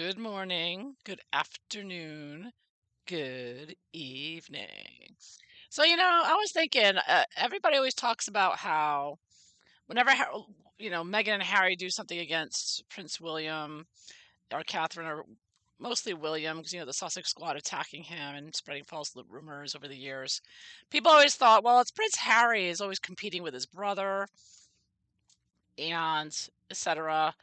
Good morning, good afternoon, good evening. I was thinking, everybody always talks about how whenever, Meghan and Harry do something against Prince William or Catherine, or mostly William, because, the Sussex Squad attacking him and spreading false rumors over the years, people always thought, well, it's Prince Harry is always competing with his brother and etc.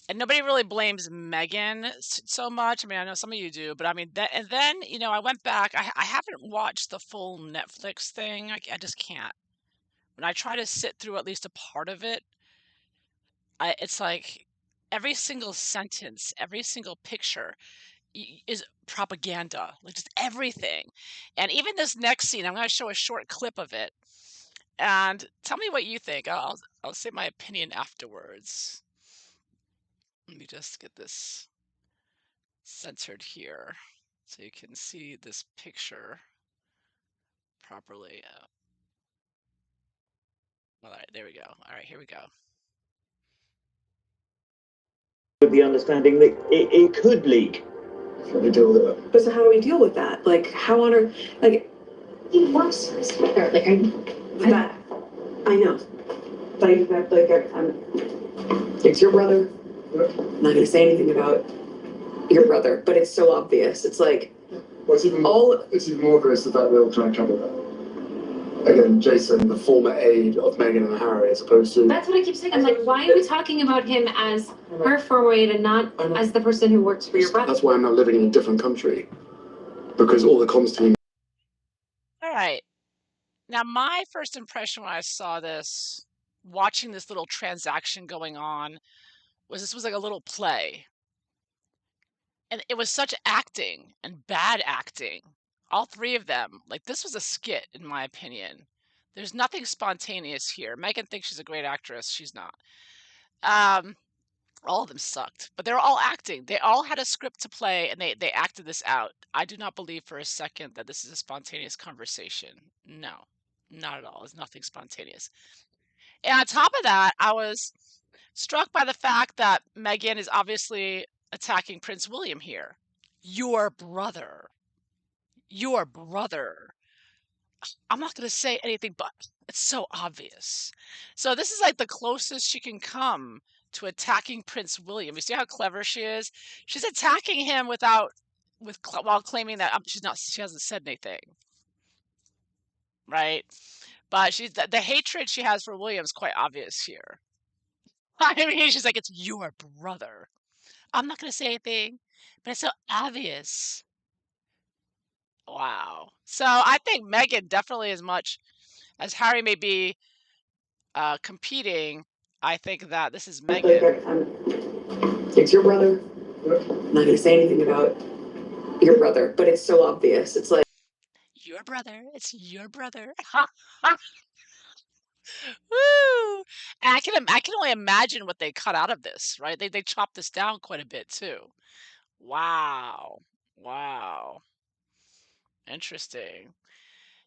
And nobody really blames Megan so much. I mean, I know some of you do, but I mean that. And then I went back. I haven't watched the full Netflix thing. I just can't. When I try to sit through at least a part of it, it's like every single sentence, every single picture is propaganda. Like just everything. And even this next scene, I'm going to show a short clip of it, and tell me what you think. I'll say my opinion afterwards. Let me just get this centered here so you can see this picture properly. All right, there we go. All right, here we go. With the understanding that it could leak. How do we deal with it? But so how do we deal with that? Like, how on earth, like, He works for his brother. Like, that, I know. But it's your brother. I'm not gonna say anything about your brother, but it's so obvious. It's like, Well, it's even more obvious the fact they're all trying to cover that. Again, Jason, the former aide of Meghan and Harry, as opposed to... That's what I keep saying. I'm like, why are we talking about him as her former aide and not as the person who works for your brother? That's why I'm not living in a different country. Because all the comms team... All right. Now, my first impression when I saw this, watching this little transaction going on, was this was like a little play. And it was such acting and bad acting. All three of them. Like, this was a skit, in my opinion. There's nothing spontaneous here. Megan thinks she's a great actress. She's not. All of them sucked, but they're all acting. They all had a script to play, and they acted this out. I do not believe for a second that this is a spontaneous conversation. No, not at all. It's nothing spontaneous. And on top of that, I was struck by the fact that Meghan is obviously attacking Prince William here. Your brother. Your brother. I'm not going to say anything, but it's so obvious. So this is like the closest she can come to attacking Prince William. You see how clever she is? She's attacking him while claiming that she hasn't said anything, right? But the hatred she has for William's quite obvious here. I mean, she's like, it's your brother. I'm not going to say anything, but it's so obvious. Wow. So I think Meghan definitely, as much as Harry may be competing, I think that this is Meghan. It's your brother. I'm not gonna say anything about your brother, but it's so obvious. It's like, Your brother. It's your brother. Woo! And I can only imagine what they cut out of this, right? They chopped this down quite a bit too. Wow. Wow. Interesting.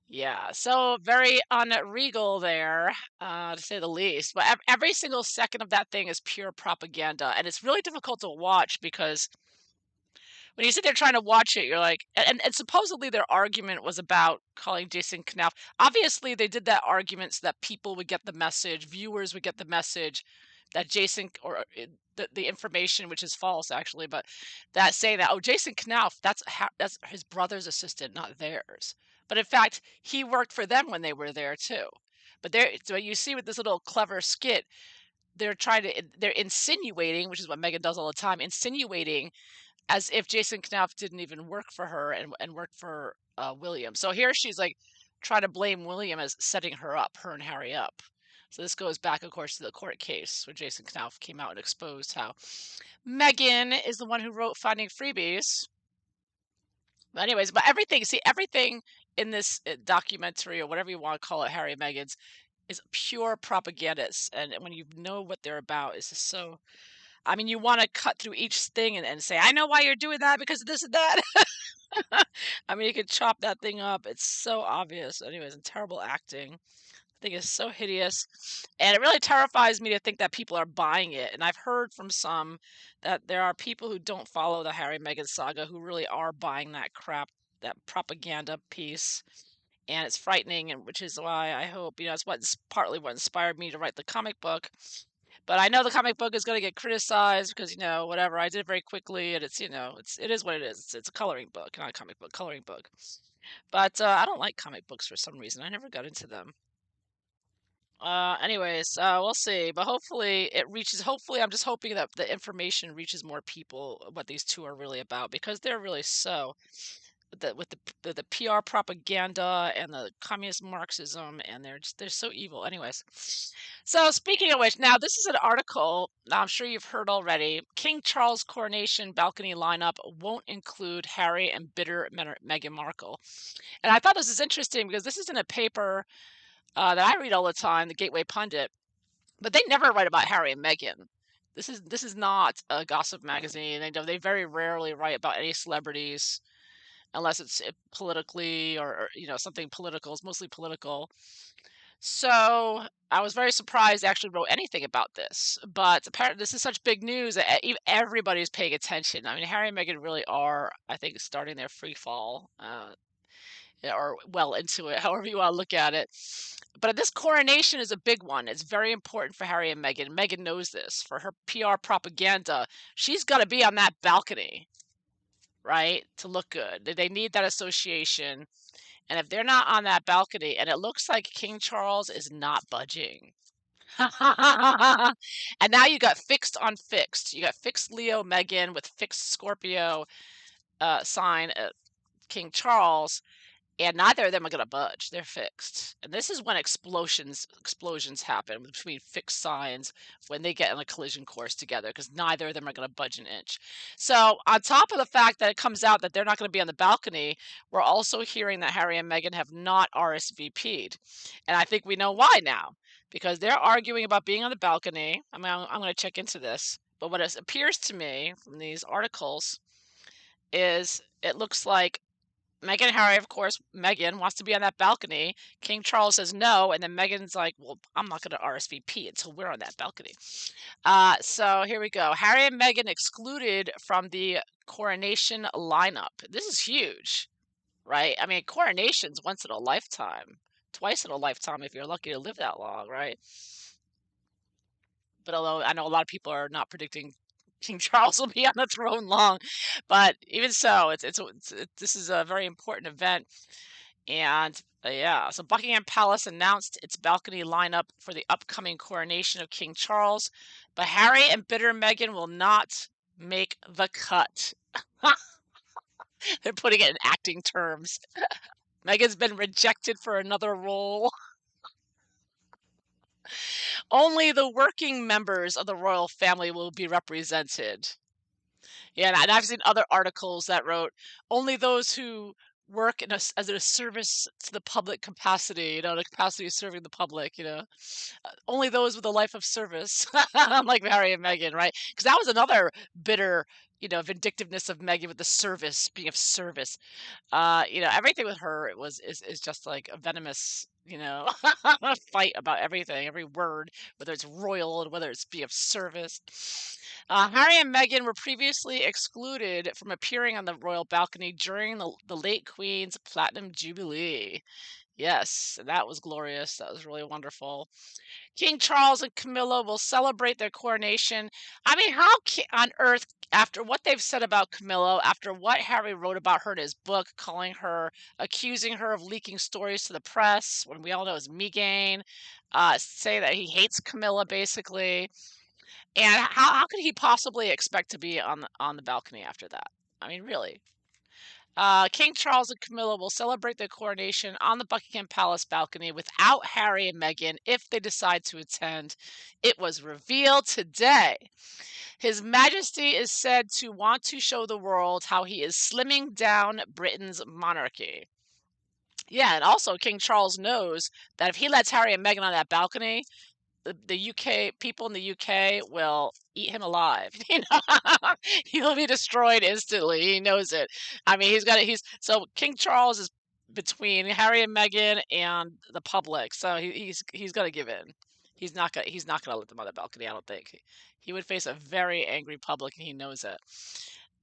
Yeah, so very unregal there, to say the least. But every single second of that thing is pure propaganda, and it's really difficult to watch because when you sit there trying to watch it, you're like, and supposedly their argument was about calling Jason Knauf. Obviously, they did that argument so that people would get the message, viewers would get the message that Jason, or the information, which is false actually, but that saying that, oh, Jason Knauf, that's his brother's assistant, not theirs. But in fact, he worked for them when they were there too. But so you see with this little clever skit, they're insinuating, which is what Megan does all the time, insinuating as if Jason Knauf didn't even work for her and worked for William. So here she's like trying to blame William as setting her and Harry up. So this goes back, of course, to the court case where Jason Knauf came out and exposed how Megan is the one who wrote Finding Freebies. But anyways, everything in this documentary, or whatever you want to call it, Harry and Meghan's, is pure propagandist. And when you know what they're about, it's just so... I mean, you want to cut through each thing and say, I know why you're doing that because of this and that. I mean, you could chop that thing up. It's so obvious. Anyways, and terrible acting. thing is so hideous, and it really terrifies me to think that people are buying it. And I've heard from some that there are people who don't follow the Harry and Meghan saga who really are buying that crap, that propaganda piece. And it's frightening, and which is why I hope, it's partly what inspired me to write the comic book. But I know the comic book is going to get criticized because, whatever, I did it very quickly, and it is what it is. It's a coloring book, not a comic book, coloring book. But I don't like comic books for some reason. I never got into them. Anyways, we'll see. But hopefully I'm just hoping that the information reaches more people what these two are really about, because they're really so with the PR propaganda and the communist Marxism, and they're so evil. Anyways, so speaking of which, now this is an article I'm sure you've heard already. King Charles coronation balcony lineup won't include Harry and bitter Meghan Markle. And I thought this is interesting because this is in a paper that I read all the time, the Gateway Pundit, but they never write about Harry and Meghan. This is not a gossip magazine. They very rarely write about any celebrities unless it's politically or something political. It's mostly political. So I was very surprised they actually wrote anything about this. But apparently this is such big news that everybody's paying attention. I mean, Harry and Meghan really are, I think, starting their free fall. Or well into it, however you want to look at it. But this coronation is a big one. It's very important for Harry and Meghan. Meghan knows this. For her PR propaganda, she's got to be on that balcony, right, to look good. They need that association. And if they're not on that balcony, and it looks like King Charles is not budging. And now you got fixed on fixed. You got fixed Leo Meghan with fixed Scorpio sign King Charles. And neither of them are going to budge. They're fixed. And this is when explosions happen between fixed signs when they get on a collision course together, because neither of them are going to budge an inch. So on top of the fact that it comes out that they're not going to be on the balcony, we're also hearing that Harry and Meghan have not RSVP'd. And I think we know why now, because they're arguing about being on the balcony. I mean, I'm going to check into this. But what it appears to me from these articles is it looks like Meghan and Harry, of course, Meghan wants to be on that balcony. King Charles says no, and then Meghan's like, well, I'm not going to RSVP until we're on that balcony. So here we go. Harry and Meghan excluded from the coronation lineup. This is huge, right? I mean, coronation's once in a lifetime. Twice in a lifetime if you're lucky to live that long, right? But although I know a lot of people are not predicting King Charles will be on the throne long, but even so, this is a very important event. And yeah, so Buckingham Palace announced its balcony lineup for the upcoming coronation of King Charles, but Harry and bitter Meghan will not make the cut. They're putting it in acting terms. Meghan's been rejected for another role. Only the working members of the royal family will be represented. Yeah, and I've seen other articles that wrote only those who work as a service to the public capacity, the capacity of serving the public, only those with a life of service, like Harry and Meghan, right? Because that was another bitter, vindictiveness of Meghan with the service, being of service. Everything with her is just like a venomous, fight about everything, every word, whether it's royal and whether it's be of service. Harry and Meghan were previously excluded from appearing on the royal balcony during the late Queen's Platinum Jubilee. Yes, that was glorious. That was really wonderful. King Charles and Camilla will celebrate their coronation. I mean, how on earth, after what they've said about Camilla, after what Harry wrote about her in his book, accusing her of leaking stories to the press, when we all know it's Meghan, say that he hates Camilla, basically. And how could he possibly expect to be on the balcony after that? I mean, really. King Charles and Camilla will celebrate their coronation on the Buckingham Palace balcony without Harry and Meghan if they decide to attend. It was revealed today. His Majesty is said to want to show the world how he is slimming down Britain's monarchy. Yeah, and also King Charles knows that if he lets Harry and Meghan on that balcony, the UK people in the UK will eat him alive. He'll be destroyed instantly. He knows it. I mean, so King Charles is between Harry and Meghan and the public, so he's gonna give in. He's not gonna let them on the balcony. I don't think he would face a very angry public, and he knows it.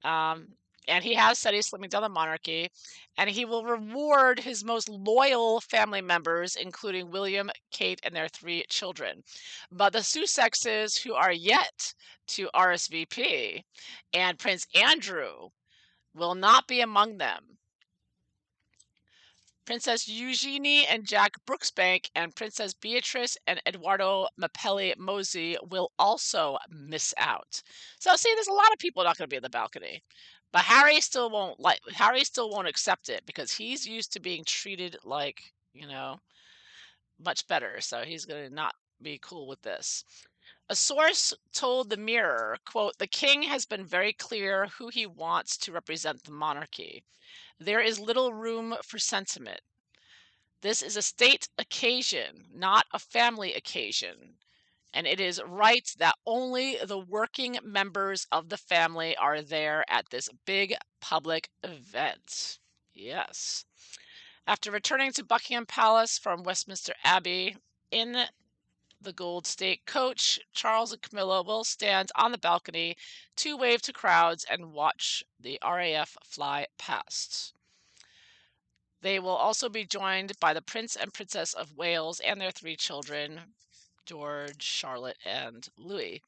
Um, and he has said he's slimming down the monarchy, and he will reward his most loyal family members, including William, Kate, and their 3 children. But the Sussexes, who are yet to RSVP, and Prince Andrew will not be among them. Princess Eugenie and Jack Brooksbank and Princess Beatrice and Eduardo Mapelli Mosey will also miss out. So see, there's a lot of people not going to be in the balcony. But Harry still won't accept it because he's used to being treated like, much better. So he's going to not be cool with this. A source told the Mirror, quote, "The king has been very clear who he wants to represent the monarchy. There is little room for sentiment. This is a state occasion, not a family occasion, and it is right that only the working members of the family are there at this big public event." Yes. After returning to Buckingham Palace from Westminster Abbey in the Gold State coach, Charles and Camilla will stand on the balcony to wave to crowds and watch the RAF fly past. They will also be joined by the Prince and Princess of Wales and their 3 children, George, Charlotte, and Louis.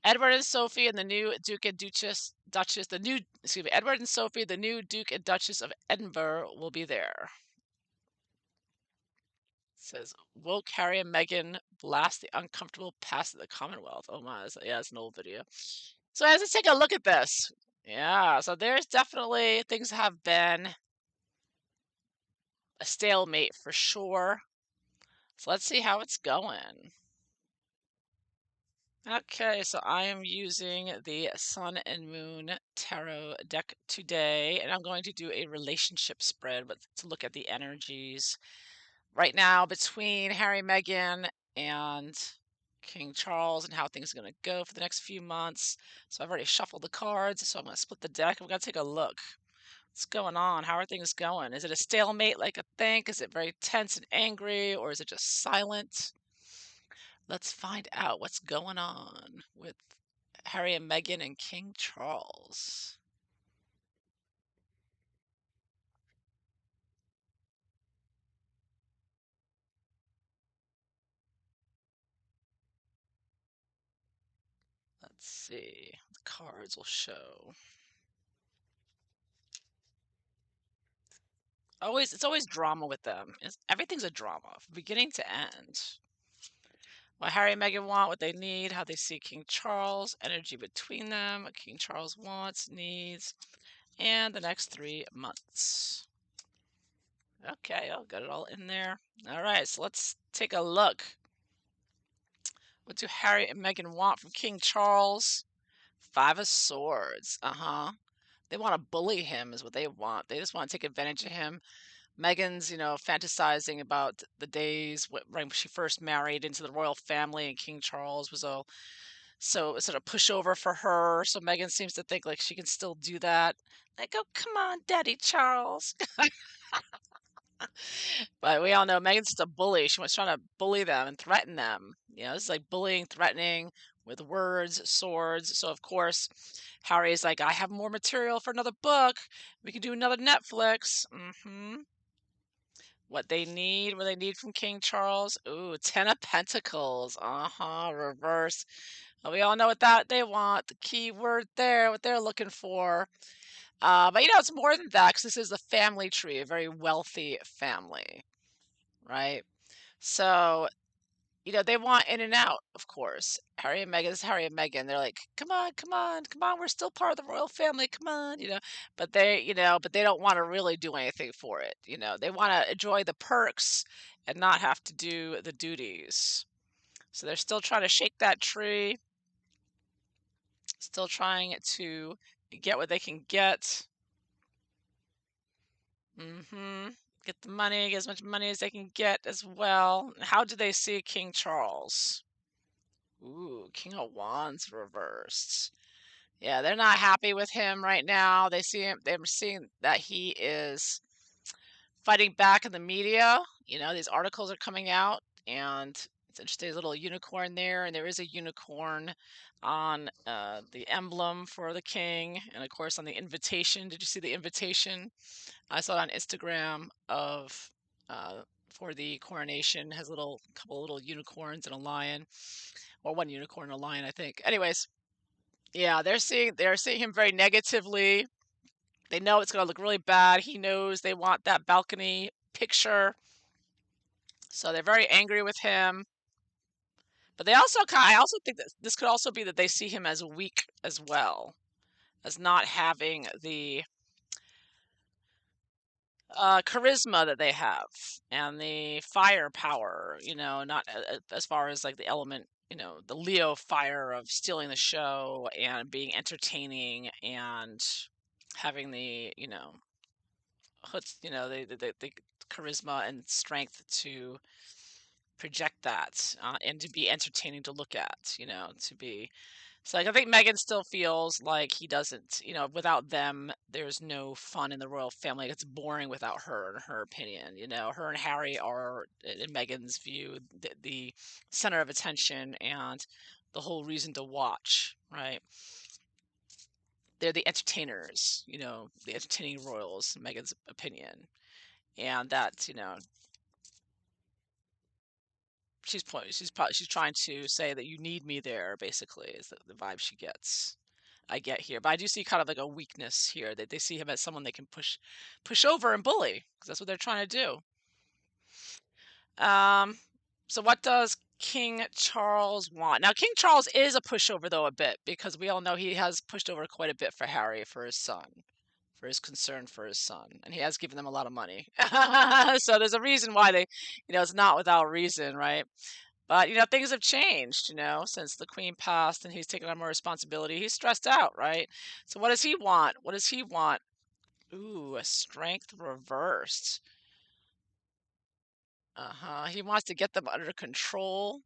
Edward and Sophie and the new Duke and Edward and Sophie, the new Duke and Duchess of Edinburgh, will be there. It says, "Woke Harry and Meghan blast the uncomfortable past of the Commonwealth." Oh my, it's an old video. So let's take a look at this. Yeah, so there's definitely things have been a stalemate for sure. So let's see how it's going. Okay, so I am using the Sun and Moon Tarot deck today, and I'm going to do a relationship spread, but to look at the energies right now between Harry, Meghan, and King Charles and how things are going to go for the next few months. So I've already shuffled the cards, so I'm going to split the deck. We're going to take a look. What's going on? How are things going? Is it a stalemate like I think? Is it very tense and angry, or is it just silent? Let's find out what's going on with Harry and Meghan and King Charles. Let's see. The cards will show. It's always drama with them. Everything's a drama from beginning to end. What Harry and Meghan want, what they need, how they see King Charles, energy between them, what King Charles wants, needs, and the next 3 months. Okay, I'll get it all in there. All right, so let's take a look. What do Harry and Meghan want from King Charles? 5 of Swords. They want to bully him is what they want. They just want to take advantage of him. Meghan's, fantasizing about the days when she first married into the royal family, and King Charles was sort of pushover for her. So Meghan seems to think like she can still do that. Like, oh, come on, Daddy Charles. But we all know Meghan's just a bully. She was trying to bully them and threaten them. This is like bullying, threatening with words, swords. So of course, Harry's like, I have more material for another book. We can do another Netflix. What they need from King Charles. Ooh, 10 of Pentacles. Reverse. Well, we all know what they want. The key word there, what they're looking for. But it's more than that because this is a family tree, a very wealthy family, right? So, they want in and out, of course. Harry and Meghan is Harry and Meghan. They're like, come on, come on, come on. We're still part of the royal family. Come on, But they don't want to really do anything for it. They want to enjoy the perks and not have to do the duties. So they're still trying to shake that tree. Still trying to get what they can get. Get the money, get as much money as they can get as well. How do they see King Charles? Ooh, King of Wands reversed. Yeah, they're not happy with him right now. They're seeing that he is fighting back in the media. You know, these articles are coming out, and it's interesting. There's a little unicorn there, and there is a unicorn on the emblem for the king, and of course on the invitation. Did you see the invitation? I saw it on Instagram of for the coronation. Has a couple little unicorns and a lion, or one unicorn and a lion, I think. Anyways, yeah, they're seeing him very negatively. They know it's going to look really bad. He knows they want that balcony picture, so they're very angry with him. But I also think that this could also be that they see him as weak as well, as not having the charisma that they have and the firepower, you know, not as far as like the element, you know, the Leo fire of stealing the show and being entertaining and having the, you know, the charisma and strength to project that and to be entertaining to look at, you know, to be. So like, I think Meghan still feels like he doesn't, you know, without them, there's no fun in the royal family. It's boring without her, in her opinion. You know, her and Harry are, in Meghan's view, the center of attention and the whole reason to watch, right? They're the entertainers, you know, the entertaining royals, in Meghan's opinion. And that, you know, she's trying to say that you need me there, basically, is the vibe she gets. I get here, but I do see kind of like a weakness here, that they see him as someone they can push over and bully, because that's what they're trying to do. So what does King Charles want? Now, King Charles is a pushover, though, a bit, because we all know he has pushed over quite a bit for Harry, for his son, for his concern for his son, and he has given them a lot of money. So there's a reason why they, you know, it's not without reason, right? But, you know, things have changed, you know, since the queen passed and he's taken on more responsibility. He's stressed out, right? So what does he want? What does he want? Ooh, a strength reversed. He wants to get them under control.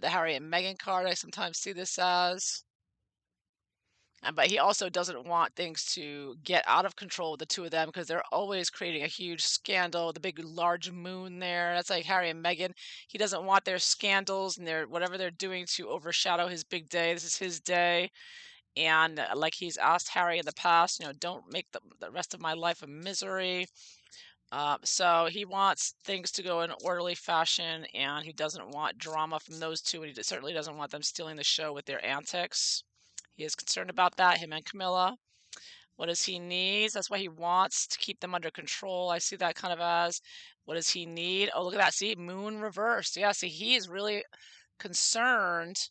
The Harry and Meghan card, I sometimes see this as. But he also doesn't want things to get out of control with the two of them, because they're always creating a huge scandal. The big large moon there, that's like Harry and Meghan. He doesn't want their scandals and their whatever they're doing to overshadow his big day. This is his day. And like he's asked Harry in the past, you know, don't make the rest of my life a misery. So he wants things to go in an orderly fashion, and he doesn't want drama from those two, and he certainly doesn't want them stealing the show with their antics. He is concerned about that, him and Camilla. What does he need? That's why he wants to keep them under control. I see that kind of as, what does he need? Oh, look at that. See, moon reversed. Yeah, see, he is really concerned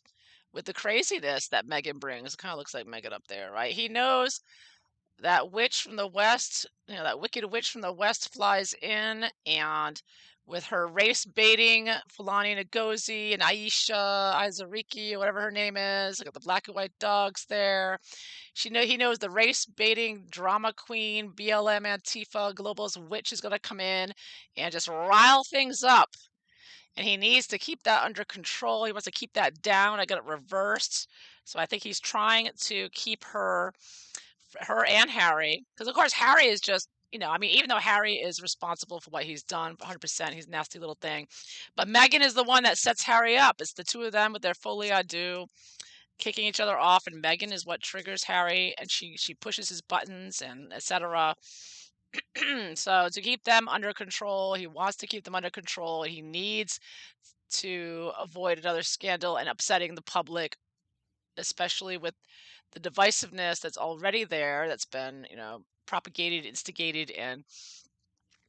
with the craziness that Meghan brings. It kind of looks like Meghan up there, right? He knows that witch from the west, you know, that wicked witch from the west flies in, and with her race baiting Fulani Ngozi and Aisha Izariki, whatever her name is, look at the black and white dogs there. He knows the race baiting drama queen, BLM Antifa globalist witch is going to come in and just rile things up. And he needs to keep that under control. He wants to keep that down. I got it reversed. So I think he's trying to keep her and Harry, because of course Harry is just, you know, I mean, even though Harry is responsible for what he's done 100%, he's a nasty little thing, but Meghan is the one that sets Harry up. It's the two of them with their folie à deux kicking each other off, and Meghan is what triggers Harry, and she pushes his buttons and etc. So to keep them under control, he wants to keep them under control. He needs to avoid another scandal and upsetting the public, especially with the divisiveness that's already there, that's been, you know, propagated, instigated, and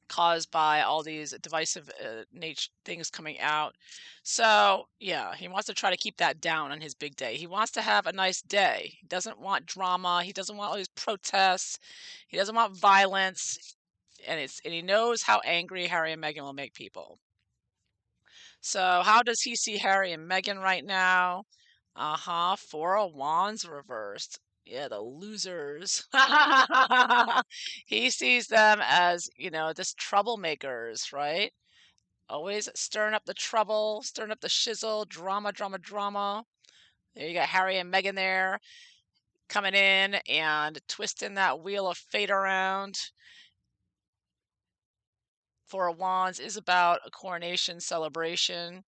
caused by all these divisive things coming out. So yeah, he wants to try to keep that down on his big day. He wants to have a nice day. He doesn't want drama. He doesn't want all these protests. He doesn't want violence. And he knows how angry Harry and Meghan will make people. So how does he see Harry and Meghan right now? Four of Wands reversed. Yeah, the losers. He sees them as, you know, just troublemakers, right? Always stirring up the trouble, stirring up the shizzle, drama, drama, drama. There you got Harry and Meghan there. coming in and twisting that wheel of fate around. Four of Wands is about a coronation celebration,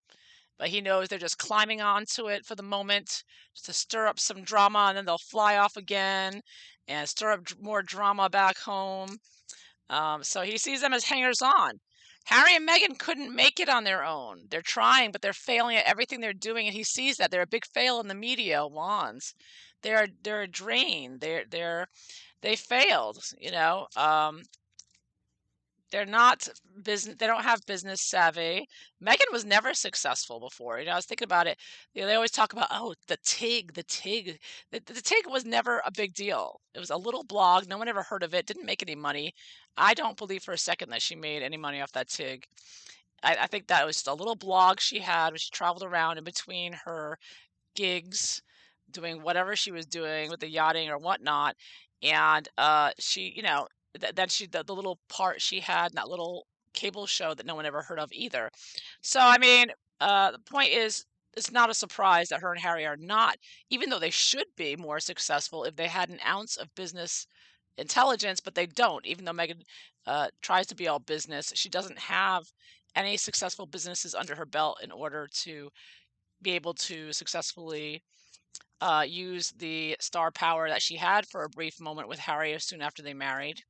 but he knows they're just climbing onto it for the moment just to stir up some drama, and then they'll fly off again and stir up more drama back home. So he sees them as hangers-on. Harry and Meghan couldn't make it on their own. They're trying, but they're failing at everything they're doing, and he sees that. They're a big fail in the media, Wands. They're a drain. They failed, you know. They're not business. They don't have business savvy. Meghan was never successful before. You know, I was thinking about it. You know, they always talk about, oh, the TIG. The TIG was never a big deal. It was a little blog. No one ever heard of it. Didn't make any money. I don't believe for a second that she made any money off that TIG. I think that was just a little blog she had when she traveled around in between her gigs, doing whatever she was doing with the yachting or whatnot. And she, you know, then the little part she had in that little cable show that no one ever heard of either. So I mean, the point is, it's not a surprise that her and Harry are not, even though they should be more successful if they had an ounce of business intelligence, but they don't. Even though Meghan tries to be all business, she doesn't have any successful businesses under her belt in order to be able to successfully use the star power that she had for a brief moment with Harry soon after they married.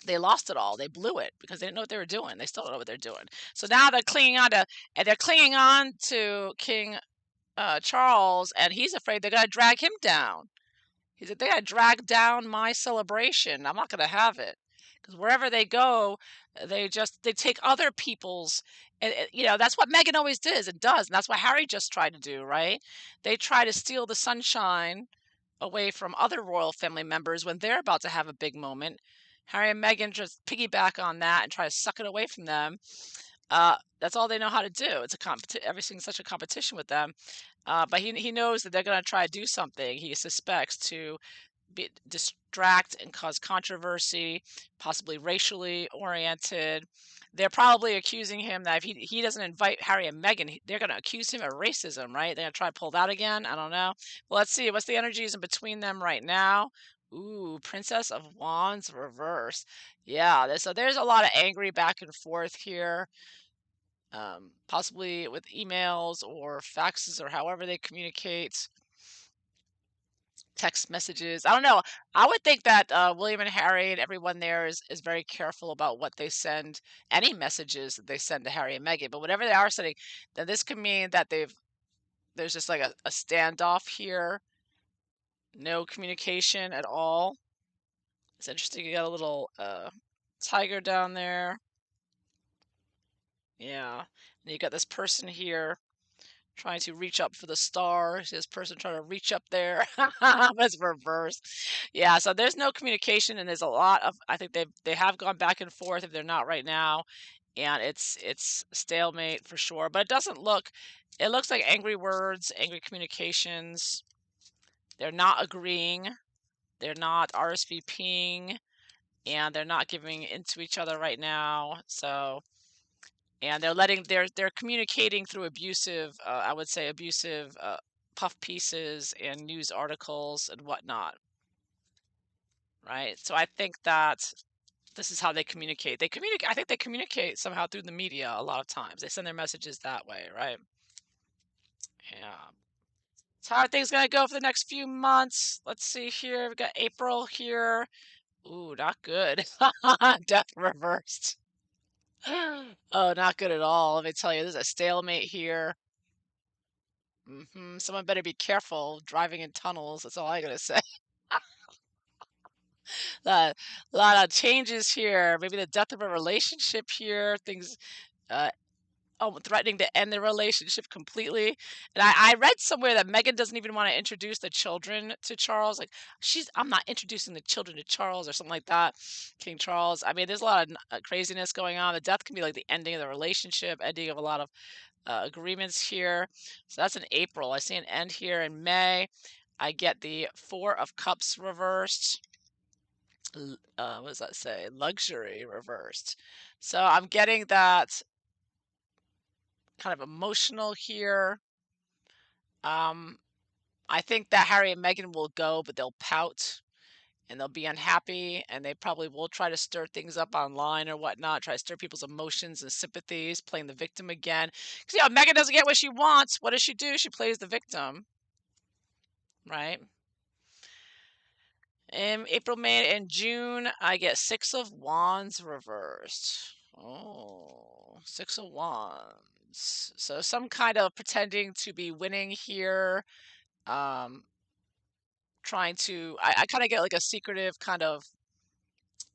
They lost it all. They blew it because they didn't know what they were doing. They still don't know what they're doing. So now they're clinging on to King Charles, and he's afraid they're going to drag him down. He said, they got to drag down my celebration. I'm not going to have it. Because wherever they go, they take other people's, and you know, that's what Meghan always does and does. And that's what Harry just tried to do, right? They try to steal the sunshine away from other royal family members when they're about to have a big moment. Harry and Meghan just piggyback on that and try to suck it away from them. That's all they know how to do. It's everything's such a competition with them. But he knows that they're going to try to do something, he suspects, to distract and cause controversy, possibly racially oriented. They're probably accusing him that if he doesn't invite Harry and Meghan, they're going to accuse him of racism, right? They're going to try to pull that again. I don't know. Well, let's see. What's the energies in between them right now? Ooh, Princess of Wands reverse. Yeah, so there's a lot of angry back and forth here. Possibly with emails or faxes or however they communicate, text messages. I don't know. I would think that William and Harry and everyone there is very careful about what they send, any messages that they send to Harry and Meghan. But whatever they are sending, then this could mean that there's just like a standoff here, no communication at all. It's interesting. You got a little tiger down there. Yeah, and you got this person here trying to reach up for the star. This person trying to reach up there. That's reverse. Yeah, so there's no communication, and there's a lot of, I think they have gone back and forth if they're not right now, and it's stalemate for sure. But it looks like angry words, angry communications. They're not agreeing. They're not RSVPing, and they're not giving into each other right now. So, and they're communicating through abusive, I would say abusive puff pieces and news articles and whatnot, right? So I think that this is how they communicate. I think they communicate somehow through the media a lot of times. They send their messages that way, right? Yeah. So how are things gonna go for the next few months? Let's see here. We've got April here. Ooh, not good. Death reversed. Oh, not good at all. Let me tell you, there's a stalemate here. Someone better be careful driving in tunnels. That's all I gotta say. A lot of changes here. Maybe the death of a relationship here. Things uh, threatening to end the relationship completely. And I read somewhere that Meghan doesn't even want to introduce the children to Charles. Like I'm not introducing the children to Charles or something like that. King Charles. I mean, there's a lot of craziness going on. The death can be like the ending of the relationship, ending of a lot of agreements here. So that's in April. I see an end here in May. I get the Four of Cups reversed. What does that say? Luxury reversed. So I'm getting that kind of emotional here. I think that Harry and Meghan will go, but they'll pout and they'll be unhappy, and they probably will try to stir things up online or whatnot, try to stir people's emotions and sympathies, playing the victim again. Because, you know, Meghan doesn't get what she wants. What does she do? She plays the victim, right? In April, May, and June, I get Six of Wands reversed. Oh, Six of Wands. So some kind of pretending to be winning here. Trying to, I kind of get like a secretive kind of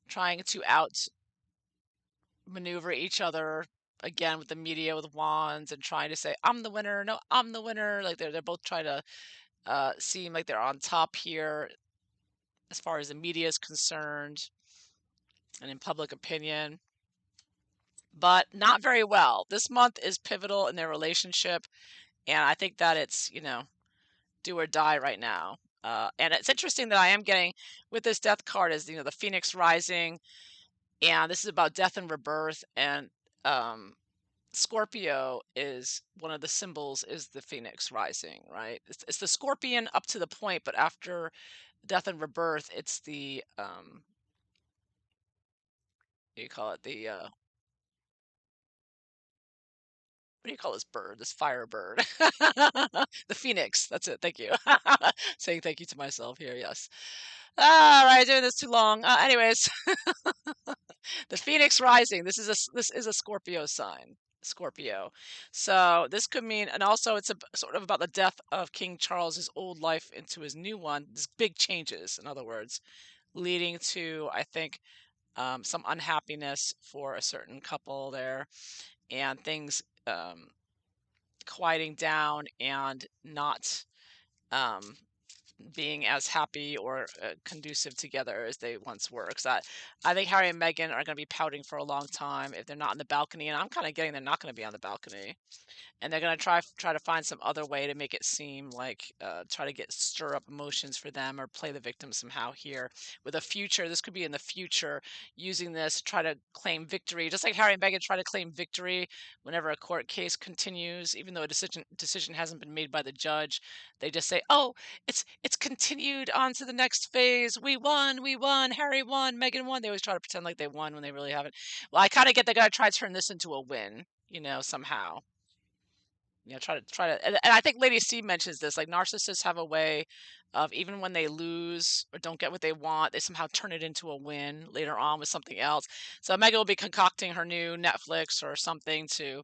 trying to outmaneuver each other again with the media with wands and trying to say, I'm the winner. No, I'm the winner. Like they're both trying to seem like they're on top here as far as the media is concerned and in public opinion, but not very well. This month is pivotal in their relationship, and I think that it's, you know, do or die right now. And it's interesting that I am getting with this death card is, you know, the Phoenix rising, and this is about death and rebirth, and Scorpio is one of the symbols is the Phoenix rising, right? It's the scorpion up to the point, but after death and rebirth, it's the what do you call it? The what do you call this bird? This fire bird. The phoenix. That's it. Thank you. Saying thank you to myself here. Yes. All right, doing this too long. Anyways, the phoenix rising. This is a Scorpio sign. Scorpio. So this could mean, and also it's a sort of about the death of King Charles's old life into his new one. There's big changes, in other words, leading to, I think, some unhappiness for a certain couple there, and things quieting down and not um, being as happy or conducive together as they once were. Because I think Harry and Meghan are going to be pouting for a long time if they're not on the balcony, and I'm kind of getting they're not going to be on the balcony, and they're going to try to find some other way to make it seem like try to stir up emotions for them or play the victim somehow here with a future. This could be in the future, using this to try to claim victory, just like Harry and Meghan try to claim victory whenever a court case continues, even though a decision hasn't been made by the judge. They just say, oh, it's continued on to the next phase. We won, Harry won, Meghan won. They always try to pretend like they won when they really haven't. Well, I kind of get they're going to try to turn this into a win, you know, somehow. You know, try to, and I think Lady C mentions this, like narcissists have a way of, even when they lose or don't get what they want, they somehow turn it into a win later on with something else. So Meghan will be concocting her new Netflix or something to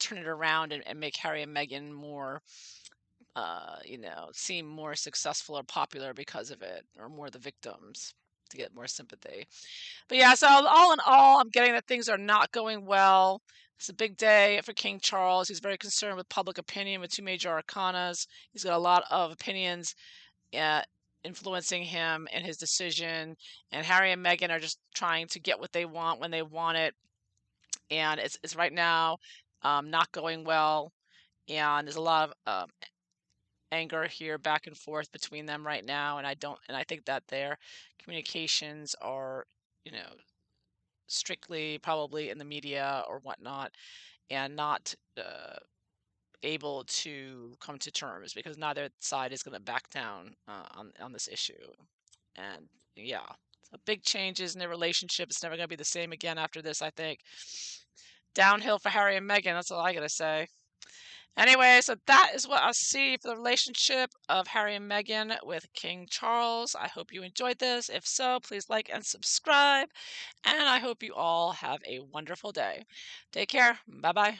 turn it around and make Harry and Meghan more, you know, seem more successful or popular because of it, or more the victims to get more sympathy. But yeah, so all in all, I'm getting that things are not going well. It's a big day for King Charles. He's very concerned with public opinion with two major arcanas. He's got a lot of opinions influencing him and his decision. And Harry and Meghan are just trying to get what they want when they want it. And it's right now not going well. And there's a lot of anger here back and forth between them right now. And I think that their communications are, you know, strictly probably in the media or whatnot, and not able to come to terms because neither side is going to back down on this issue. And yeah, so big changes in their relationship. It's never going to be the same again after this, I think. Downhill for Harry and Meghan. That's all I got to say. Anyway, so that is what I see for the relationship of Harry and Meghan with King Charles. I hope you enjoyed this. If so, please like and subscribe. And I hope you all have a wonderful day. Take care. Bye-bye.